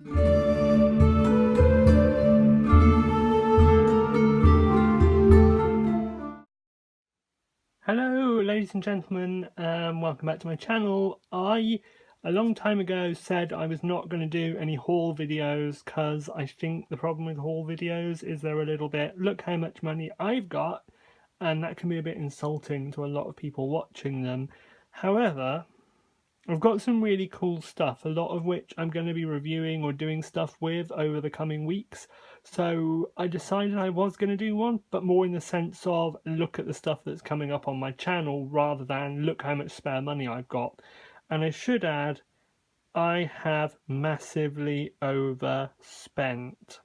Hello ladies and gentlemen, welcome back to my channel. A long time ago said I was not going to do any haul videos because I think the problem with haul videos is they're a little bit, look how much money I've got, and that can be a bit insulting to a lot of people watching them. However, I've got some really cool stuff, a lot of which I'm going to be reviewing or doing stuff with over the coming weeks. So I decided I was going to do one, but more in the sense of look at the stuff that's coming up on my channel rather than look how much spare money I've got. And I should add, I have massively overspent.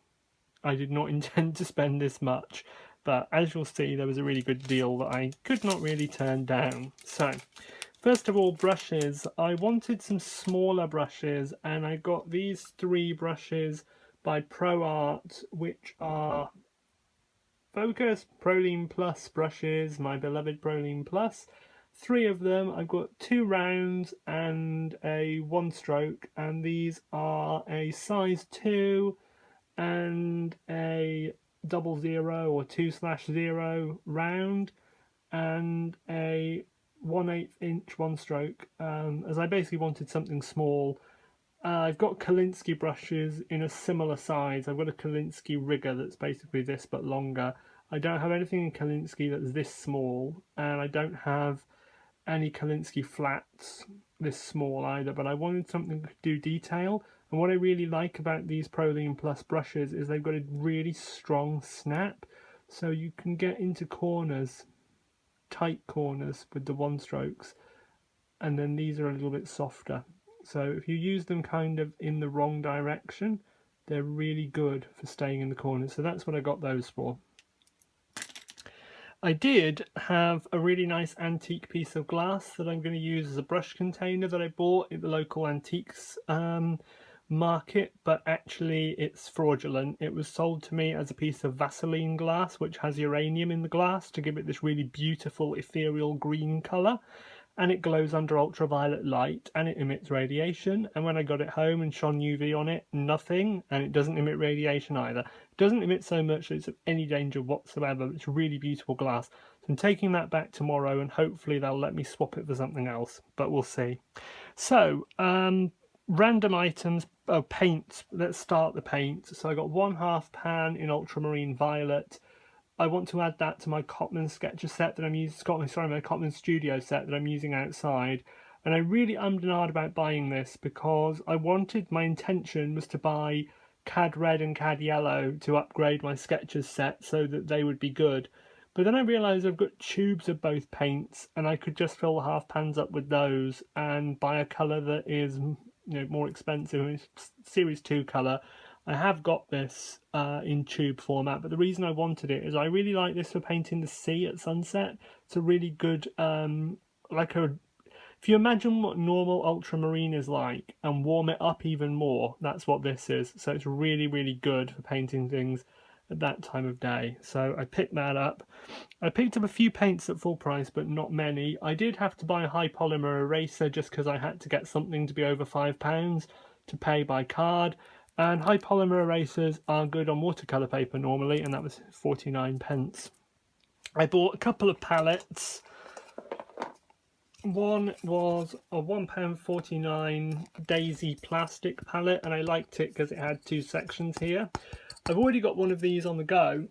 I did not intend to spend this much, but as you'll see, there was a really good deal that I could not really turn down. So first of all, brushes. I wanted some smaller brushes and I got these 3 brushes by Pro-Arte, which are Focus ProlenePlus brushes, my beloved ProlenePlus. 3 of them. I've got 2 rounds and a 1 stroke, and these are a size 2 and a 00 or 2/0 round and a 1/8 inch 1 stroke, as I basically wanted something small. I've got Kolinsky brushes in a similar size. I've got a Kolinsky rigger that's basically this but longer. I don't have anything in Kolinsky that's this small, and I don't have any Kolinsky flats this small either, but I wanted something to do detail. And what I really like about these ProlenePlus brushes is they've got a really strong snap, so you can get into corners, tight corners with the 1 strokes, and then these are a little bit softer. So if you use them kind of in the wrong direction, they're really good for staying in the corners. So that's what I got those for. I did have a really nice antique piece of glass that I'm going to use as a brush container that I bought at the local antiques market, but actually it's fraudulent. It was sold to me as a piece of Vaseline glass which has uranium in the glass to give it this really beautiful ethereal green colour, and it glows under ultraviolet light and it emits radiation. And when I got it home and shone UV on it, nothing, and it doesn't emit radiation either. It doesn't emit so much that it's of any danger whatsoever. It's really beautiful glass. So I'm taking that back tomorrow and hopefully they'll let me swap it for something else, but we'll see. So random items. Oh, paints. Let's start the paint. So I got 1/2 pan in ultramarine violet. I want to add that to my Cotman sketcher set that I'm using, my Cotman studio set that I'm using outside. And I really ummed and ahed about buying this because my intention was to buy Cad Red and Cad Yellow to upgrade my sketches set so that they would be good. But then I realised I've got tubes of both paints and I could just fill the 1/2 pans up with those and buy a colour that is, more expensive. I mean, it's Series 2 colour. I have got this in tube format, but the reason I wanted it is I really like this for painting the sea at sunset. It's a really good, if you imagine what normal ultramarine is like and warm it up even more, that's what this is. So it's really, really good for painting things at that time of day. So I picked that up. I picked up a few paints at full price, but not many. I did have to buy a high polymer eraser just because I had to get something to be over £5 to pay by card. And high polymer erasers are good on watercolour paper normally, and that was 49p. I bought a couple of palettes. One was a £1.49 Daisy plastic palette, and I liked it because it had 2 sections here. I've already got one of these on the go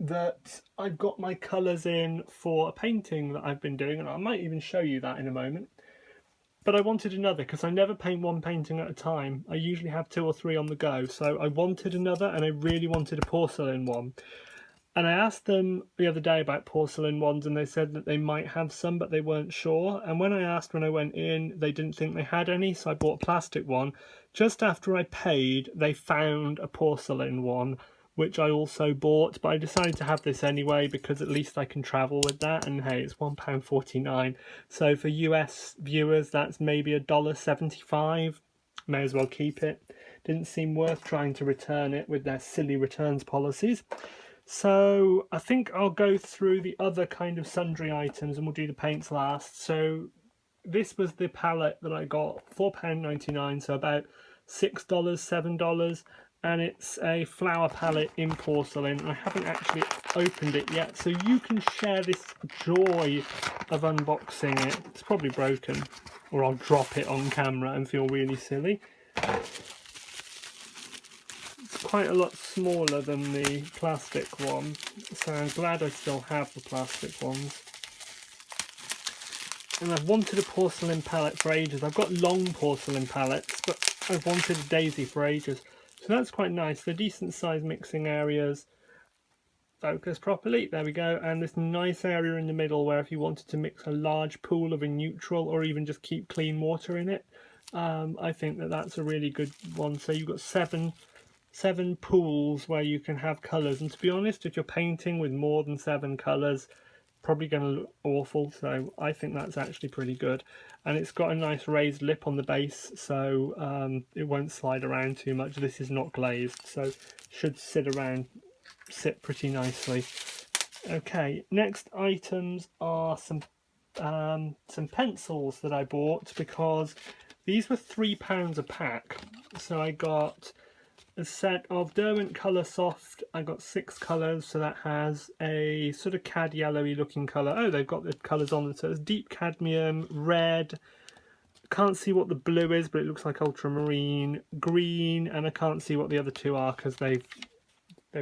that I've got my colours in for a painting that I've been doing, and I might even show you that in a moment. But I wanted another because I never paint one painting at a time. I usually have 2 or 3 on the go. So I wanted another, and I really wanted a porcelain one. And I asked them the other day about porcelain ones, and they said that they might have some, but they weren't sure. And when I asked when I went in, they didn't think they had any, so I bought a plastic one. Just after I paid, they found a porcelain one, which I also bought, but I decided to have this anyway because at least I can travel with that, and hey, it's £1.49. So for US viewers, that's maybe $1.75. May as well keep it. Didn't seem worth trying to return it with their silly returns policies. So I think I'll go through the other kind of sundry items and we'll do the paints last. So this was the palette that I got, £4.99, so about $6, $7, and it's a flower palette in porcelain. I haven't actually opened it yet, so you can share this joy of unboxing it. It's probably broken, or I'll drop it on camera and feel really silly. It's quite a lot smaller than the plastic one, so I'm glad I still have the plastic ones. And I've wanted a porcelain palette for ages. I've got long porcelain palettes, but I've wanted a daisy for ages. So that's quite nice. They're decent sized mixing areas. Focus properly, there we go. And this nice area in the middle where if you wanted to mix a large pool of a neutral or even just keep clean water in it, I think that that's a really good one. So you've got seven pools where you can have colours, and to be honest, if you're painting with more than 7 colours, probably going to look awful, so I think that's actually pretty good. And it's got a nice raised lip on the base, so it won't slide around too much. This is not glazed, so should sit pretty nicely. Okay, next items are some pencils that I bought, because these were £3 a pack. So I got a set of Derwent Colour Soft. I got 6 colours, so that has a sort of cad yellowy looking colour. Oh, they've got the colours on it. So it's deep cadmium, red, can't see what the blue is, but it looks like ultramarine, green, and I can't see what the other 2 are because they've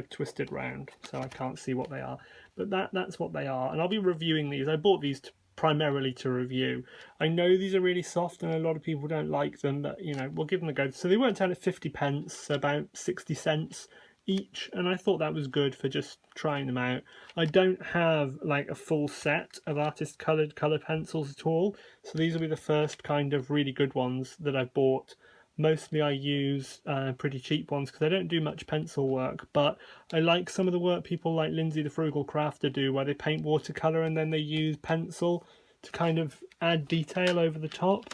twisted round, so I can't see what they are. But that's what they are, and I'll be reviewing these. I bought these primarily to review. I know these are really soft and a lot of people don't like them, but you know, we'll give them a go. So they weren't down at 50p, so about 60 cents each, and I thought that was good for just trying them out. I don't have like a full set of artist coloured colour pencils at all, so these will be the first kind of really good ones that I've bought. Mostly I use pretty cheap ones because I don't do much pencil work, but I like some of the work people like Lindsay the Frugal Crafter do, where they paint watercolour and then they use pencil to kind of add detail over the top.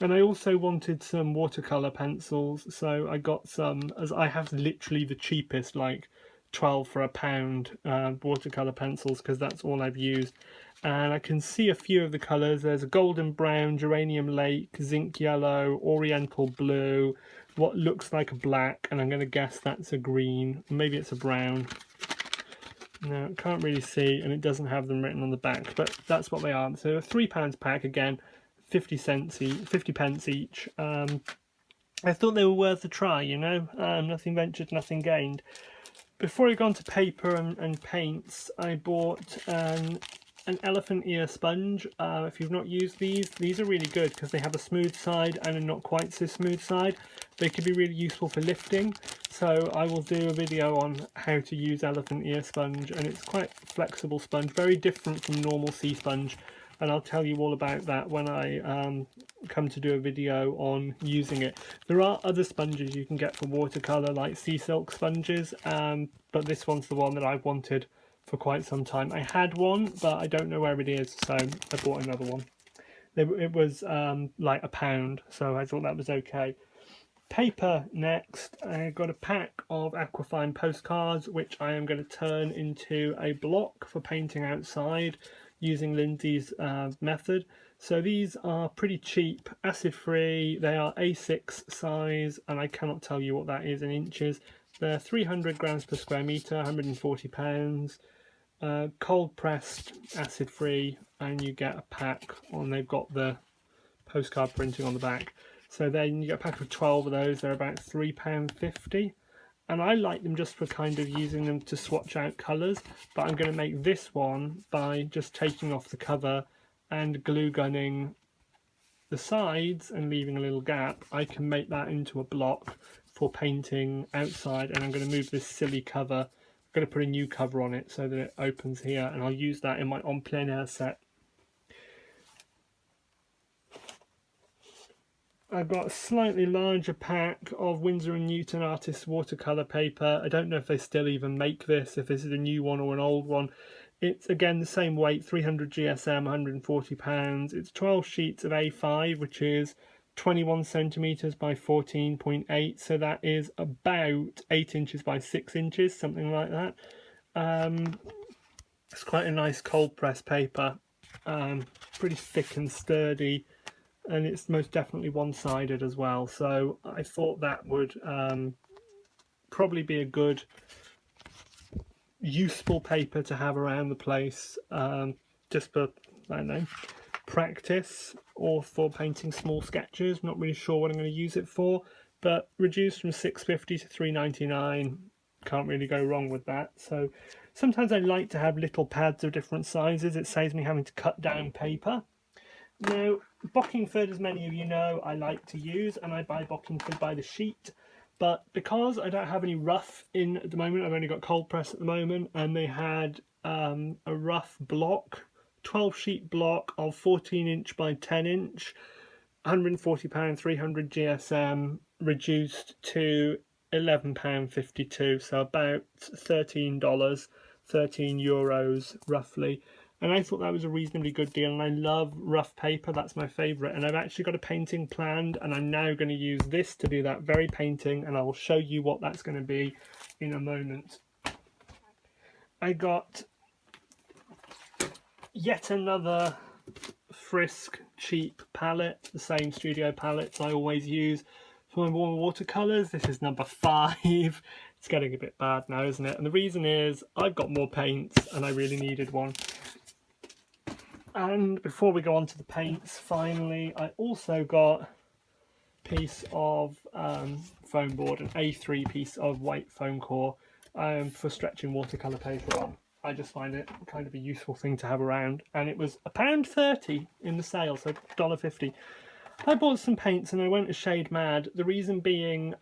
And I also wanted some watercolour pencils, so I got some, as I have literally the cheapest, like 12 for £1 watercolour pencils, because that's all I've used. And I can see a few of the colours. There's a golden brown, geranium lake, zinc yellow, oriental blue, what looks like a black, and I'm going to guess that's a green. Maybe it's a brown. No, can't really see, and it doesn't have them written on the back, but that's what they are. So a £3 pack, again, 50 pence each. I thought they were worth a try, you know. Nothing ventured, nothing gained. Before I go on to paper and paints, I bought an elephant ear sponge. If you've not used these are really good because they have a smooth side and a not quite so smooth side. They could be really useful for lifting, so I will do a video on how to use elephant ear sponge, and it's quite flexible sponge, very different from normal sea sponge, and I'll tell you all about that when I come to do a video on using it. There are other sponges you can get for watercolour, like sea silk sponges, but this one's the one that I've wanted for quite some time. I had one, but I don't know where it is, so I bought another one. It was like £1, so I thought that was okay. Paper next. I got a pack of Aquafine postcards, which I am going to turn into a block for painting outside using Lindsay's method. So these are pretty cheap, acid free. They are A6 size, and I cannot tell you what that is in inches. They're 300 grams per square metre, 140 pounds. Cold pressed, acid free, and you get a pack, and they've got the postcard printing on the back. So then you get a pack of 12 of those. They're about £3.50, and I like them just for kind of using them to swatch out colours, but I'm going to make this one by just taking off the cover and glue gunning the sides and leaving a little gap. I can make that into a block for painting outside, and I'm going to move this silly cover. I'm going to put a new cover on it so that it opens here, and I'll use that in my en plein air set. I've got a slightly larger pack of Winsor & Newton Artist Watercolour Paper. I don't know if they still even make this, if this is a new one or an old one. It's again the same weight, 300 GSM, 140 pounds. It's 12 sheets of A5, which is 21 centimetres by 14.8, so that is about 8 inches by 6 inches, something like that. It's quite a nice cold press paper, pretty thick and sturdy. and it's most definitely one-sided as well, so I thought that would probably be a good useful paper to have around the place, just for, I don't know, practice or for painting small sketches. Not really sure what I'm going to use it for, but reduced from £6.50 to £3.99, can't really go wrong with that. So sometimes I like to have little pads of different sizes. It saves me having to cut down paper. Now, Bockingford, as many of you know, I like to use, and I buy Bockingford by the sheet. But because I don't have any rough in at the moment, I've only got cold press at the moment, and they had a rough block, 12 sheet block of 14" by 10". £140, 300 GSM, reduced to £11.52, so about $13, €13 roughly. And I thought that was a reasonably good deal, and I love rough paper, that's my favourite. And I've actually got a painting planned, and I'm now going to use this to do that very painting, and I will show you what that's going to be in a moment. I got yet another Frisk cheap palette, the same studio palettes I always use for my warm watercolours. This is number 5. It's getting a bit bad now, isn't it? And the reason is I've got more paints and I really needed one. And before we go on to the paints, finally, I also got a piece of foam board, an A3 piece of white foam core for stretching watercolour paper on. I just find it kind of a useful thing to have around, and it was £1.30 in the sale, so $1.50. I bought some paints and I went a shade mad. The reason being,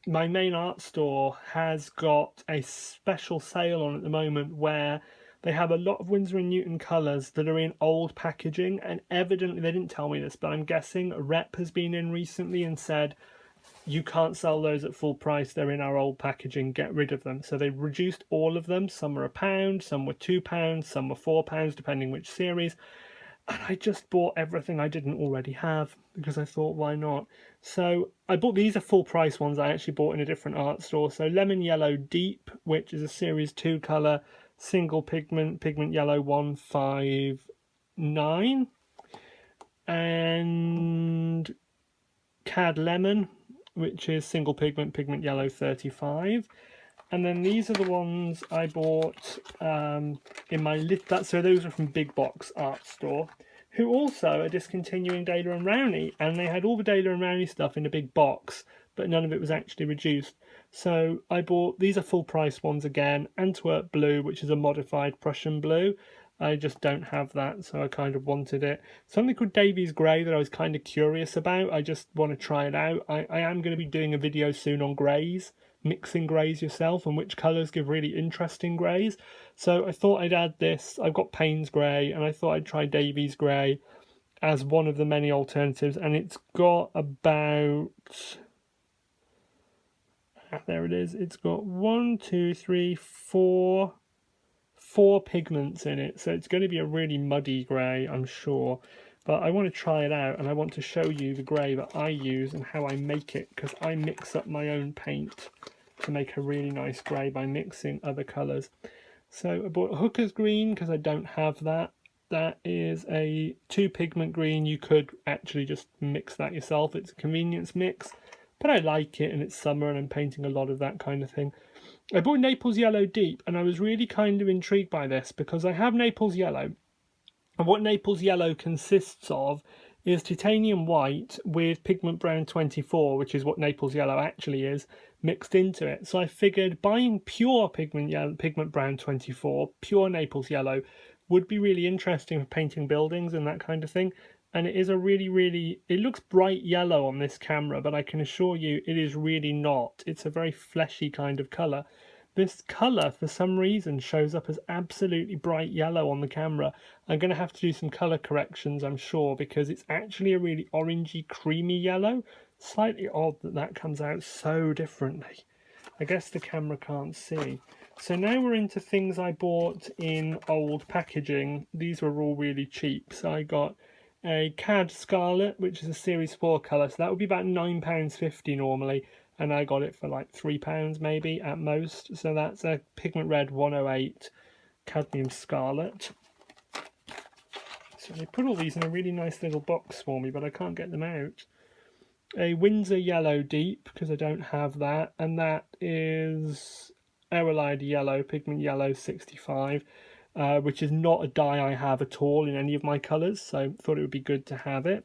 my main art store has got a special sale on at the moment where they have a lot of Winsor & Newton colours that are in old packaging, and evidently, they didn't tell me this, but I'm guessing a rep has been in recently and said, you can't sell those at full price, they're in our old packaging, get rid of them. So they reduced all of them. Some were £1, some were £2, some were £4, depending which series. And I just bought everything I didn't already have because I thought, why not? So I bought, these are full price ones I actually bought in a different art store. So Lemon Yellow Deep, which is a series 2 colour, single pigment yellow 159. And Cad Lemon, which is single pigment yellow 35. And then these are the ones I bought in my so those are from Big Box Art Store, who also are discontinuing Daler and Rowney, and they had all the Daler and Rowney stuff in a big box, but none of it was actually reduced. So I bought, these are full price ones again, Antwerp Blue, which is a modified Prussian blue. I just don't have that, so I kind of wanted it. Something called Davies Grey that I was kind of curious about. I just want to try it out. I am going to be doing a video soon on greys, mixing greys yourself and which colours give really interesting greys. So I thought I'd add this. I've got Payne's Grey, and I thought I'd try Davies Grey as one of the many alternatives. And it's got about... there it is. It's got 4 pigments in it, so it's going to be a really muddy grey, I'm sure. But I want to try it out, and I want to show you the grey that I use and how I make it, because I mix up my own paint to make a really nice grey by mixing other colours. So I bought Hooker's Green because I don't have that. That is a 2 pigment green. You could actually just mix that yourself. It's a convenience mix, but I like it, and it's summer and I'm painting a lot of that kind of thing. I bought Naples Yellow Deep, and I was really kind of intrigued by this because I have Naples Yellow, and what Naples Yellow consists of is titanium white with pigment brown 24, which is what Naples Yellow actually is, mixed into it. So I figured buying pure pigment brown 24, pure Naples Yellow, would be really interesting for painting buildings and that kind of thing. And it is a really, it looks bright yellow on this camera, but I can assure you it is really not. It's a very fleshy kind of colour. This colour, for some reason, shows up as absolutely bright yellow on the camera. I'm going to have to do some colour corrections, I'm sure, because it's actually a really orangey, creamy yellow. Slightly odd that that comes out so differently. I guess the camera can't see. So now we're into things I bought in old packaging. These were all really cheap. So I got a Cad Scarlet, which is a series 4 colour, so that would be about £9.50 normally, and I got it for like £3 maybe at most. So that's a Pigment Red 108 Cadmium Scarlet. So they put all these in a really nice little box for me, but I can't get them out. A Winsor Yellow Deep, because I don't have that, and that is Aerolide Yellow, Pigment Yellow 65, which is not a dye I have at all in any of my colours, so I thought it would be good to have it.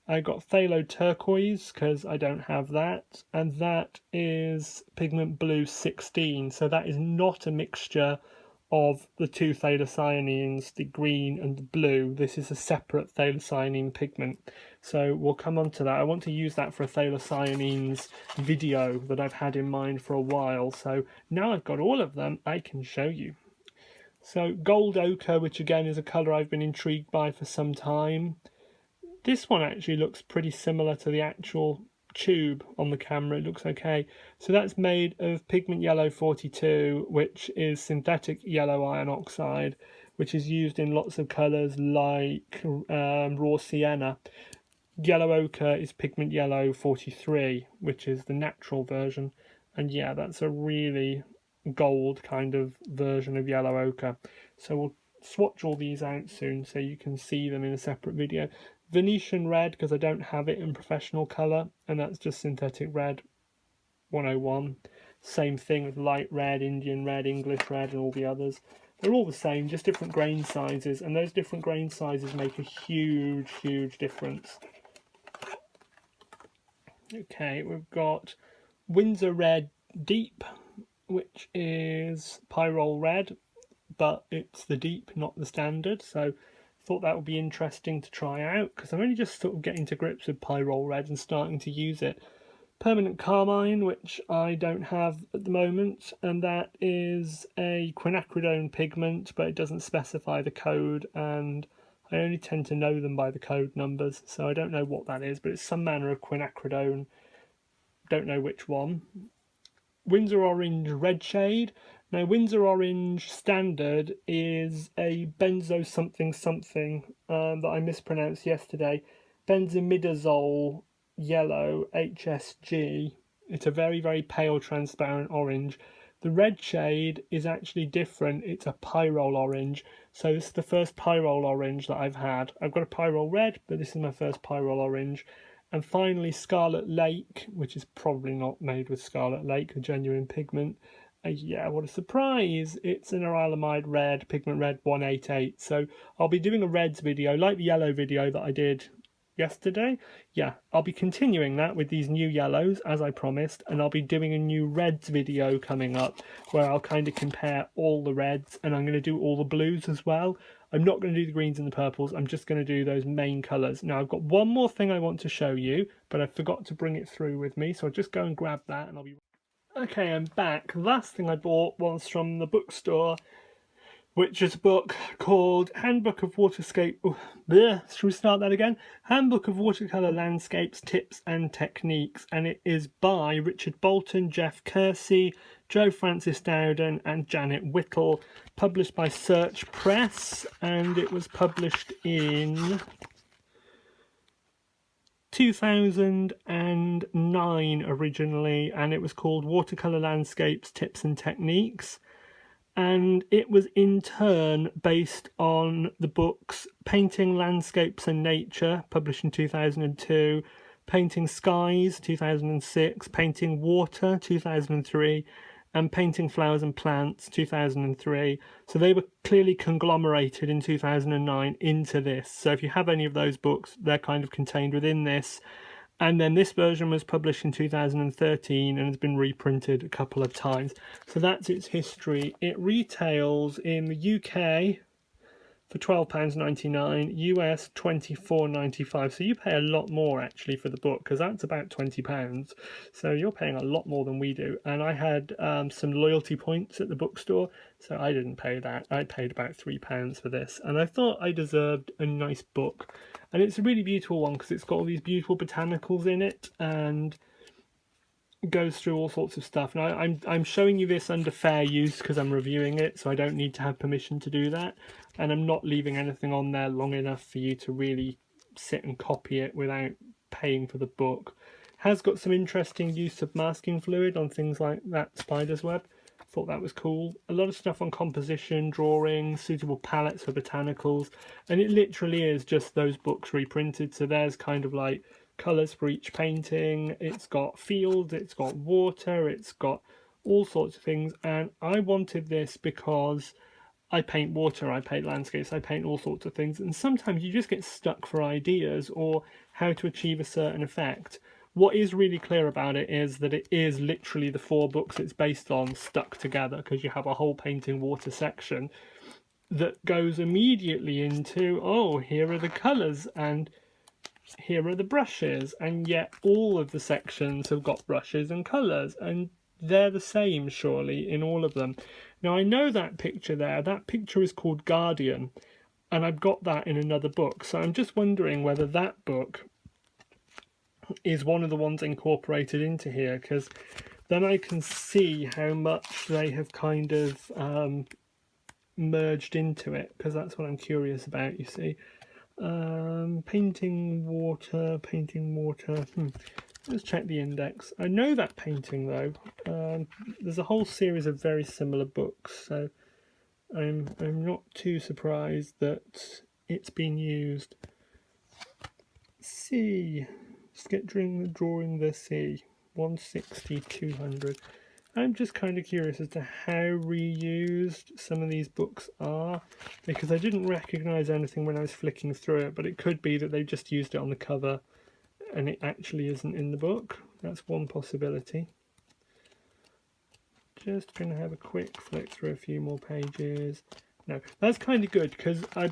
I got Phthalo Turquoise, because I don't have that, and that is Pigment Blue 16, so that is not a mixture of the two phthalocyanines, the green and the blue. This is a separate phthalocyanine pigment, so we'll come on to that. I want to use that for a phthalocyanines video that I've had in mind for a while, so now I've got all of them, I can show you. So Gold Ochre, which again is a colour I've been intrigued by for some time. This one actually looks pretty similar to the actual tube on the camera. It looks okay. So that's made of Pigment Yellow 42, which is synthetic yellow iron oxide, which is used in lots of colours like raw sienna. Yellow Ochre is Pigment Yellow 43, which is the natural version, and yeah, that's a really gold kind of version of Yellow Ochre. So we'll swatch all these out soon so you can see them in a separate video. Venetian Red, because I don't have it in professional colour, and that's just Synthetic Red 101. Same thing with Light Red, Indian Red, English Red, and all the others. They're all the same, just different grain sizes, and those different grain sizes make a huge, huge difference. Okay, we've got Winsor Red Deep, which is Pyrrole Red, but it's the deep, not the standard, so thought that would be interesting to try out, because I'm only just sort of getting to grips with Pyrrole Red and starting to use it. Permanent Carmine, which I don't have at the moment, and that is a quinacridone pigment, but it doesn't specify the code, and I only tend to know them by the code numbers, so I don't know what that is, but it's some manner of quinacridone, don't know which one. Winsor Orange Red Shade. Now, Winsor Orange Standard is a benzo something something that I mispronounced yesterday. Benzimidazole Yellow HSG. It's a very, very pale transparent orange. The red shade is actually different. It's a Pyrrole Orange. So this is the first Pyrrole Orange that I've had. I've got a Pyrrole Red, but this is my first Pyrrole Orange. And finally, Scarlet Lake, which is probably not made with Scarlet Lake, a genuine pigment. Yeah, what a surprise. It's an Aralamide Red, Pigment Red 188. So I'll be doing a reds video, like the yellow video that I did yesterday. Yeah, I'll be continuing that with these new yellows, as I promised. And I'll be doing a new reds video coming up, where I'll kind of compare all the reds. And I'm going to do all the blues as well. I'm not going to do the greens and the purples, I'm just going to do those main colours. Now, I've got one more thing I want to show you, but I forgot to bring it through with me, so I'll just go and grab that and I'll be... Okay, I'm back. The last thing I bought was from the bookstore, which is a book called Handbook of Should we start that again? Handbook of Watercolour Landscapes, Tips and Techniques, and it is by Richard Bolton, Jeff Kersey, Joe Francis Dowden and Janet Whittle, published by Search Press, and it was published in 2009 originally, and it was called Watercolour Landscapes, Tips and Techniques. And it was in turn based on the books Painting Landscapes and Nature, published in 2002, Painting Skies, 2006, Painting Water, 2003, and Painting Flowers and Plants, 2003. So they were clearly conglomerated in 2009 into this. So if you have any of those books, they're kind of contained within this. And then this version was published in 2013 and has been reprinted a couple of times. So that's its history. It retails in the UK for £12.99, US £24.95. So you pay a lot more actually for the book, because that's about £20. So you're paying a lot more than we do. And I had some loyalty points at the bookstore, so I didn't pay that. I paid about £3 for this, and I thought I deserved a nice book. And it's a really beautiful one because it's got all these beautiful botanicals in it, and goes through all sorts of stuff. Now I'm showing you this under fair use because I'm reviewing it, so I don't need to have permission to do that, and I'm not leaving anything on there long enough for you to really sit and copy it without paying for the book. Has got some interesting use of masking fluid on things like that spider's web. Thought that was cool. A lot of stuff on composition, drawing, suitable palettes for botanicals, and it literally is just those books reprinted. So there's kind of like colours for each painting, it's got fields, it's got water, it's got all sorts of things. And I wanted this because I paint water, I paint landscapes, I paint all sorts of things, and sometimes you just get stuck for ideas or how to achieve a certain effect. What is really clear about it is that it is literally the 4 books it's based on stuck together, because you have a whole painting water section that goes immediately into, oh, here are the colours and here are the brushes, and yet all of the sections have got brushes and colours, and they're the same surely in all of them. Now I know that picture there, that picture is called Guardian, and I've got that in another book, so I'm just wondering whether that book is one of the ones incorporated into here, because then I can see how much they have kind of merged into it, because that's what I'm curious about, you see. Painting water. Let's check the index. I know that painting though. There's a whole series of very similar books, so I'm not too surprised that it's been used. C. Drawing the sea. 160, 200. I'm just kind of curious as to how reused some of these books are, because I didn't recognise anything when I was flicking through it, but it could be that they just used it on the cover and it actually isn't in the book. That's one possibility. Just going to have a quick flick through a few more pages. No, that's kind of good, because I'm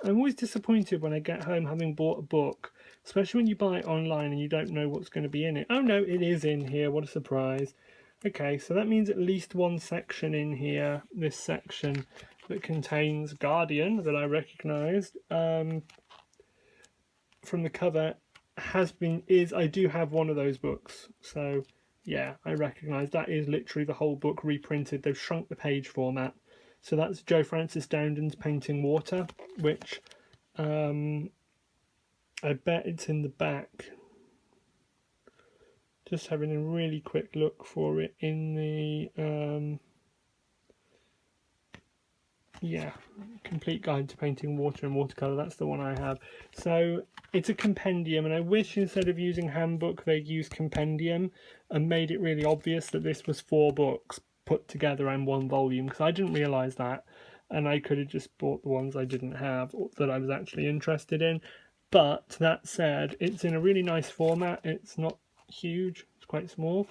always disappointed when I get home having bought a book, especially when you buy it online and you don't know what's going to be in it. Oh no, it is in here, what a surprise. Okay, so that means at least one section in here, this section that contains Guardian, that I recognised from the cover, I do have one of those books. So yeah, I recognise that is literally the whole book reprinted. They've shrunk the page format. So that's Joe Francis Downden's Painting Water, which I bet it's in the back. Just having a really quick look for it in the yeah, Complete Guide to Painting Water and Watercolour. That's the one I have. So it's a compendium, and I wish instead of using Handbook they'd used compendium and made it really obvious that this was 4 books put together in one volume, because I didn't realise that, and I could have just bought the ones I didn't have or that I was actually interested in. But that said, it's in a really nice format. It's not huge, it's quite small.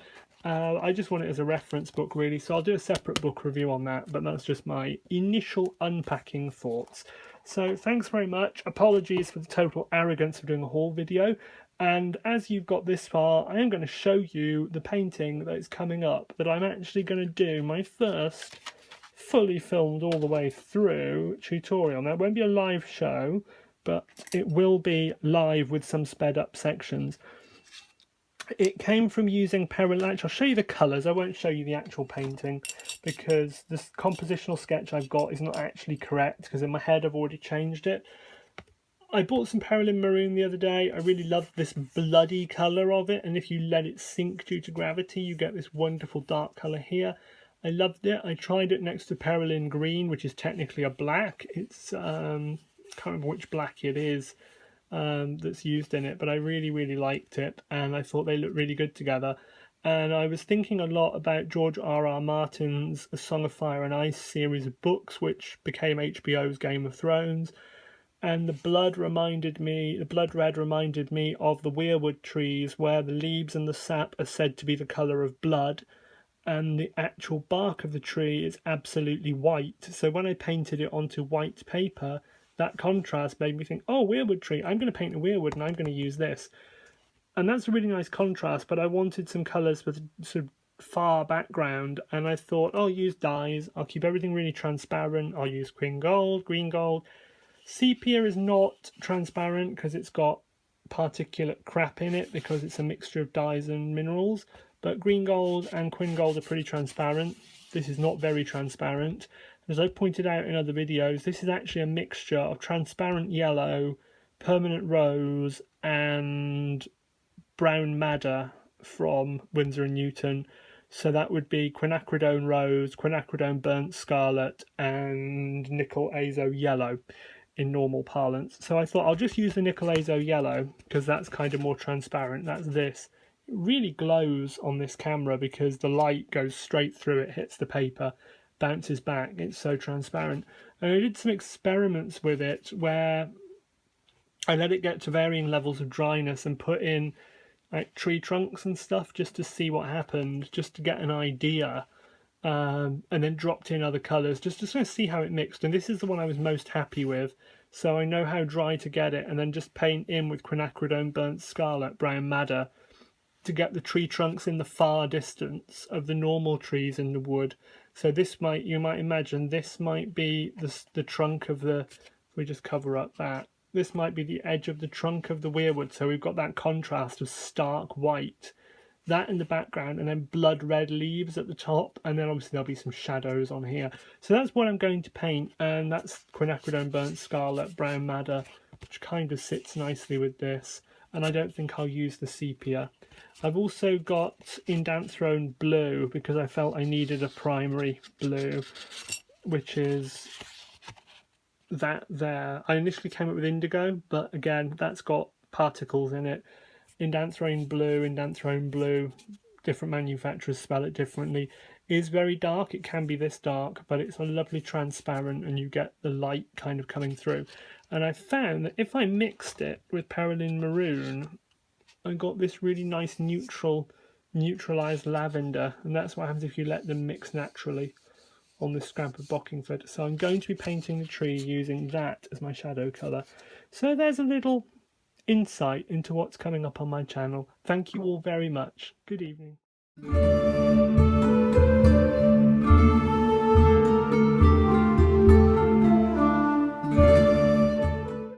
I just want it as a reference book really, so I'll do a separate book review on that, but that's just my initial unpacking thoughts. So thanks very much. Apologies for the total arrogance of doing a haul video, and as you've got this far, I am going to show you the painting that is coming up, that I'm actually going to do my first fully filmed all the way through tutorial. Now it won't be a live show, but it will be live with some sped up sections. It came from using I'll show you the colours, I won't show you the actual painting, because this compositional sketch I've got is not actually correct, because in my head I've already changed it. I bought some Perylene Maroon the other day. I really love this bloody colour of it, and if you let it sink due to gravity you get this wonderful dark colour here. I loved it. I tried it next to Perylene Green, which is technically a black. It's can't remember which black it is that's used in it, but I really liked it, and I thought they looked really good together. And I was thinking a lot about George R.R. Martin's A Song of Fire and Ice series of books, which became HBO's Game of Thrones, and the blood red reminded me of the weirwood trees, where the leaves and the sap are said to be the colour of blood, and the actual bark of the tree is absolutely white. So when I painted it onto white paper, that contrast made me think, oh, weirwood tree, I'm going to paint a weirwood and I'm going to use this. And that's a really nice contrast, but I wanted some colours with sort of far background, and I thought, I'll use dyes, I'll keep everything really transparent, I'll use green gold. Sepia is not transparent because it's got particulate crap in it, because it's a mixture of dyes and minerals, but green gold and quin gold are pretty transparent. This is not very transparent. As I pointed out in other videos, this is actually a mixture of transparent yellow, permanent rose, and brown madder from Winsor & Newton. So that would be quinacridone rose, quinacridone burnt scarlet, and nickel azo yellow in normal parlance. So I thought I'll just use the nickel azo yellow because that's kind of more transparent. That's this. It really glows on this camera because the light goes straight through it, hits the paper, bounces back. It's so transparent. And I did some experiments with it where I let it get to varying levels of dryness and put in like tree trunks and stuff just to see what happened, just to get an idea, and then dropped in other colours just to sort of see how it mixed. And this is the one I was most happy with, so I know how dry to get it, and then just paint in with quinacridone burnt scarlet brown madder to get the tree trunks in the far distance of the normal trees in the wood. So this might, you might imagine, this might be the trunk of the, if we just cover up that, this might be the edge of the trunk of the weirwood, so we've got that contrast of stark white, that in the background, and then blood red leaves at the top, and then obviously there'll be some shadows on here. So that's what I'm going to paint, and that's quinacridone burnt scarlet brown madder, which kind of sits nicely with this, and I don't think I'll use the sepia. I've also got Indanthrone blue because I felt I needed a primary blue, which is that there. I initially came up with indigo, but again, that's got particles in it. Indanthrone blue, different manufacturers spell it differently, is very dark. It can be this dark, but it's a lovely transparent and you get the light kind of coming through. And I found that if I mixed it with Perylene Maroon, I got this really nice neutralized lavender, and that's what happens if you let them mix naturally on this scrap of Bockingford. So I'm going to be painting the tree using that as my shadow colour. So there's a little insight into what's coming up on my channel. Thank you all very much. Good evening.